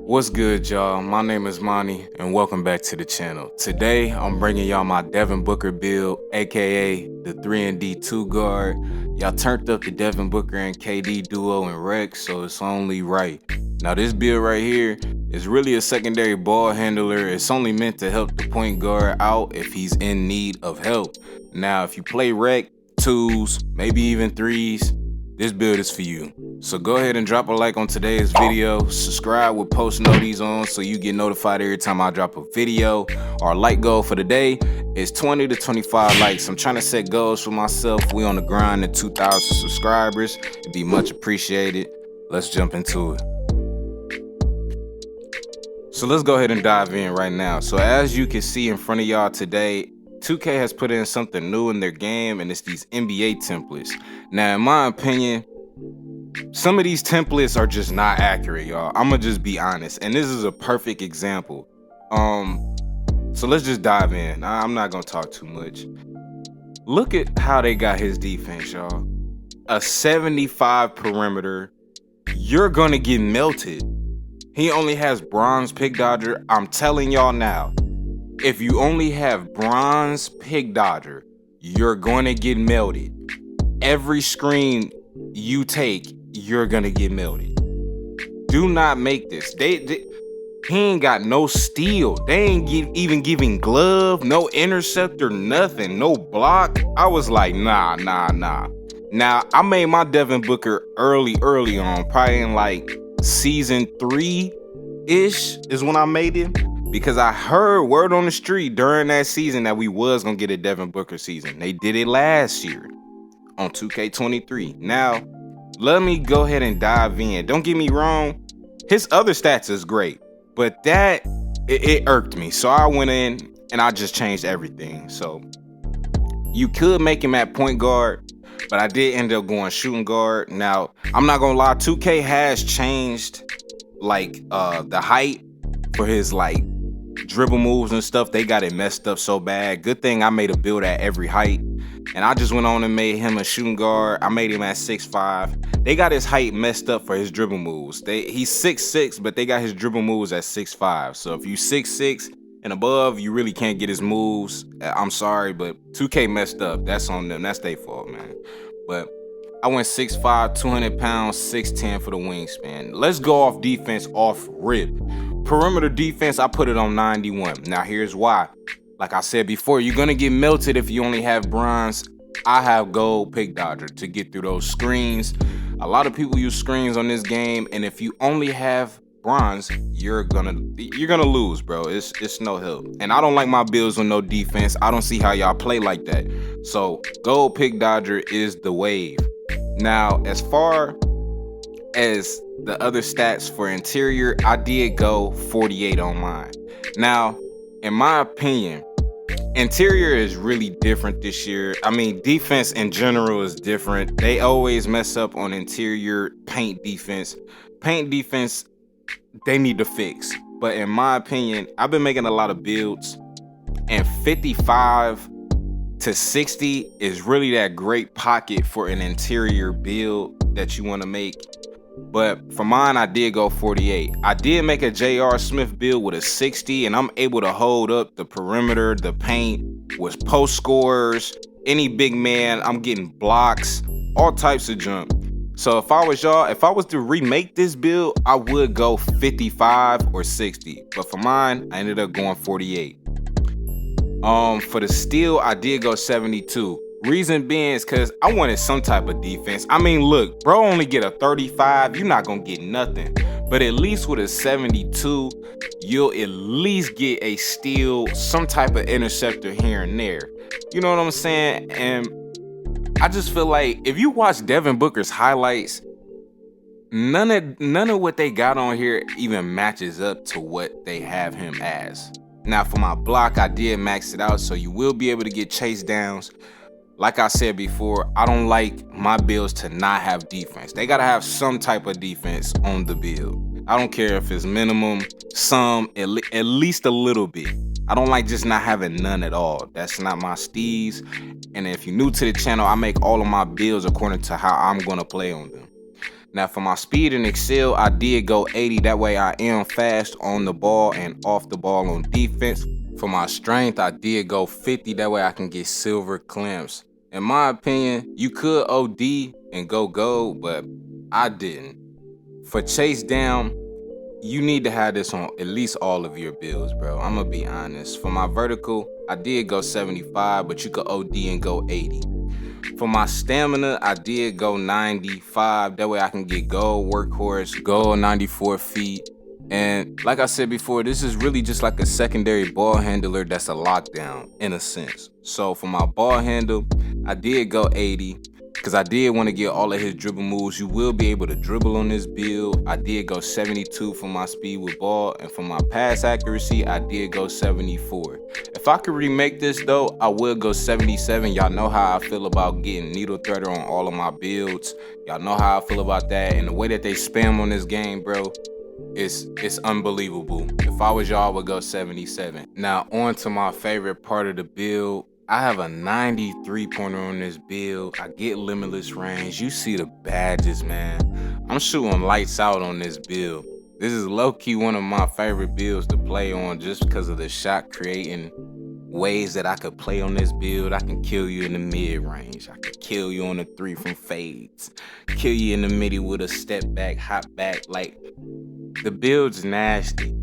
What's good, y'all? My name is Monty, and welcome back to the channel. Today, I'm bringing y'all my Devin Booker build, aka the 3-and-D 2 guard. Y'all turned up the Devin Booker and KD duo in rec, so it's only right. Now, this build right here is really a secondary ball handler. It's only meant to help the point guard out if he's in need of help. Now, if you play rec, 2s, maybe even 3s, this build is for you. So go ahead and drop a like on today's video, subscribe with post notifications on so you get notified every time I drop a video. Our like goal for the day is 20 to 25 likes. I'm trying to set goals for myself. We on the grind to 2,000 subscribers. It'd be much appreciated. Let's jump into it. So let's go ahead and dive in right now. So as you can see in front of y'all today, 2K has put in something new in their game, and it's these NBA templates. Now, in my opinion, some of these templates are just not accurate, y'all. I'm gonna just be honest, and this is a perfect example. So let's just dive in. I'm not gonna talk too much. Look at how they got his defense, y'all. A 75 perimeter. You're gonna get melted. He only has bronze pick dodger. I'm telling y'all now, if you only have bronze pick dodger, you're going to get melted. Every screen you take, you're going to get melted. Do not make this. He ain't got no steal. They ain't even giving glove, no interceptor, nothing, no block. I was like, nah. Now, I made my Devin Booker early on, probably in like season 3-ish is when I made him. Because I heard word on the street during that season that we was gonna get a Devin Booker season. They did it last year on 2K23. Now, let me go ahead and dive in. Don't get me wrong, his other stats is great, but it irked me. So I went in and I just changed everything. So you could make him at point guard, but I did end up going shooting guard. Now, I'm not gonna lie, 2K has changed like the height for his like dribble moves and stuff. They got it messed up so bad. Good thing I made a build at every height, and I just went on and made him a shooting guard. I made him at 6'5". They got his height messed up for his dribble moves. He's 6'6", but they got his dribble moves at 6'5". So if you 6'6" and above, you really can't get his moves. I'm sorry, but 2K messed up. That's on them. That's their fault, man. But I went 6'5", 200 pounds, 6'10" for the wingspan. Let's go off defense off rip. Perimeter defense, I put it on 91. Now here's why. Like I said before, you're gonna get melted if you only have bronze. I have gold pick dodger to get through those screens. A lot of people use screens on this game, and if you only have bronze, you're gonna lose, bro. It's no help. And I don't like my builds with no defense. I don't see how y'all play like that. So gold pick dodger is the wave. Now, as far as the other stats for interior, I did go 48 on mine. Now, in my opinion, interior is really different this year. I mean, defense in general is different. They always mess up on interior paint defense. Paint defense, they need to fix. But in my opinion, I've been making a lot of builds, and 55 to 60 is really that great pocket for an interior build that you want to make. But for mine, I did go 48. I did make a J.R. Smith build with a 60, and I'm able to hold up the perimeter, the paint, with post scorers, any big man. I'm getting blocks, all types of jump. So if I was y'all, if I was to remake this build, I would go 55 or 60. But for mine, I ended up going 48. For the steal, I did go 72. Reason being is because I wanted some type of defense. I mean, look, bro, only get a 35. You're not going to get nothing. But at least with a 72, you'll at least get a steal, some type of interceptor here and there. You know what I'm saying? And I just feel like if you watch Devin Booker's highlights, none of what they got on here even matches up to what they have him as. Now, for my block, I did max it out, so you will be able to get chase downs. Like I said before, I don't like my builds to not have defense. They gotta have some type of defense on the build. I don't care if it's minimum, some, at least a little bit. I don't like just not having none at all. That's not my steez. And if you're new to the channel, I make all of my builds according to how I'm gonna play on them. Now for my speed and excel, I did go 80. That way I am fast on the ball and off the ball on defense. For my strength, I did go 50. That way I can get silver clamps. In my opinion, you could OD and go gold, but I didn't. For chase down, you need to have this on at least all of your builds, bro. I'm gonna be honest. For my vertical, I did go 75, but you could OD and go 80. For my stamina, I did go 95. That way I can get gold workhorse, gold 94 feet. And like I said before, this is really just like a secondary ball handler that's a lockdown in a sense. So for my ball handle, I did go 80 because I did want to get all of his dribble moves. You will be able to dribble on this build. I did go 72 for my speed with ball, and for my pass accuracy, I did go 74. If I could remake this though, I would go 77. Y'all know how I feel about getting needle threader on all of my builds. Y'all know how I feel about that, and the way that they spam on this game, bro, it's unbelievable. If I was y'all, I would go 77. Now on to my favorite part of the build. I have a 93 pointer on this build. I get limitless range. You see the badges, man. I'm shooting lights out on this build. This is low-key one of my favorite builds to play on just because of the shot creating ways that I could play on this build. I can kill you in the mid-range. I can kill you on the 3 from fades. Kill you in the middle with a step back, hop back. Like, the build's nasty.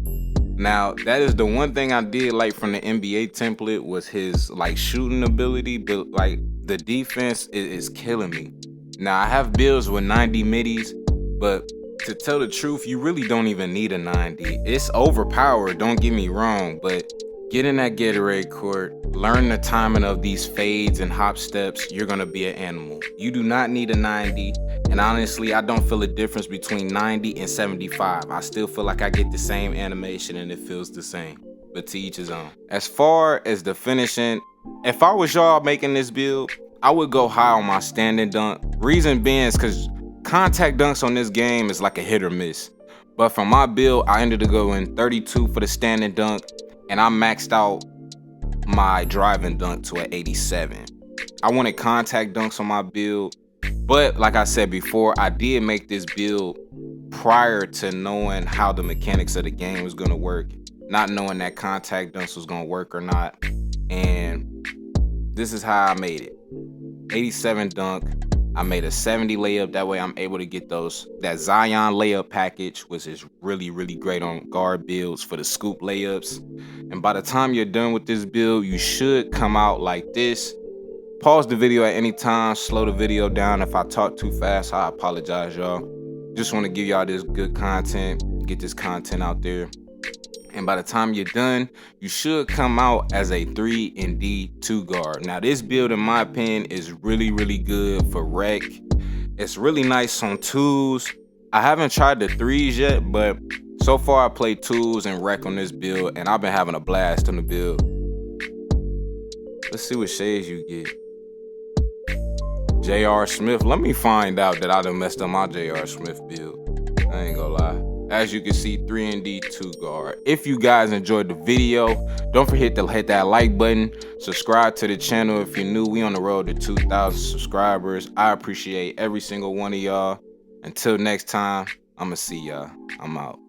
Now, that is the one thing I did like from the NBA template was his like shooting ability, but like the defense is killing me. Now, I have builds with 90 middies, but to tell the truth, you really don't even need a 90. It's overpowered, don't get me wrong, but get in that Gatorade court, learn the timing of these fades and hop steps, you're gonna be an animal. You do not need a 90, and honestly, I don't feel a difference between 90 and 75. I still feel like I get the same animation and it feels the same, but to each his own. As far as the finishing, if I was y'all making this build, I would go high on my standing dunk. Reason being is because contact dunks on this game is like a hit or miss. But for my build, I ended up going 32 for the standing dunk, and I maxed out my driving dunk to an 87. I wanted contact dunks on my build, but like I said before, I did make this build prior to knowing how the mechanics of the game was gonna work, not knowing that contact dunks was gonna work or not. And this is how I made it. 87 dunk. I made a 70 layup. That way I'm able to get that Zion layup package, which is really, really great on guard builds for the scoop layups. And by the time you're done with this build, you should come out like this. Pause the video at any time, slow the video down. If I talk too fast, I apologize, y'all. Just want to give y'all this good content, get this content out there. And by the time you're done, you should come out as a 3 and D 2 guard. Now this build, in my opinion, is really, really good for rec. It's really nice on twos. I haven't tried the 3s yet, but so far I played twos and rec on this build, and I've been having a blast on the build. Let's see what shades you get. J.R. Smith. Let me find out that I done messed up my J.R. Smith build. I ain't gonna lie. As you can see, 3 and D 2 guard. If you guys enjoyed the video, don't forget to hit that like button. Subscribe to the channel if you're new. We on the road to 2,000 subscribers. I appreciate every single one of y'all. Until next time, I'ma see y'all. I'm out.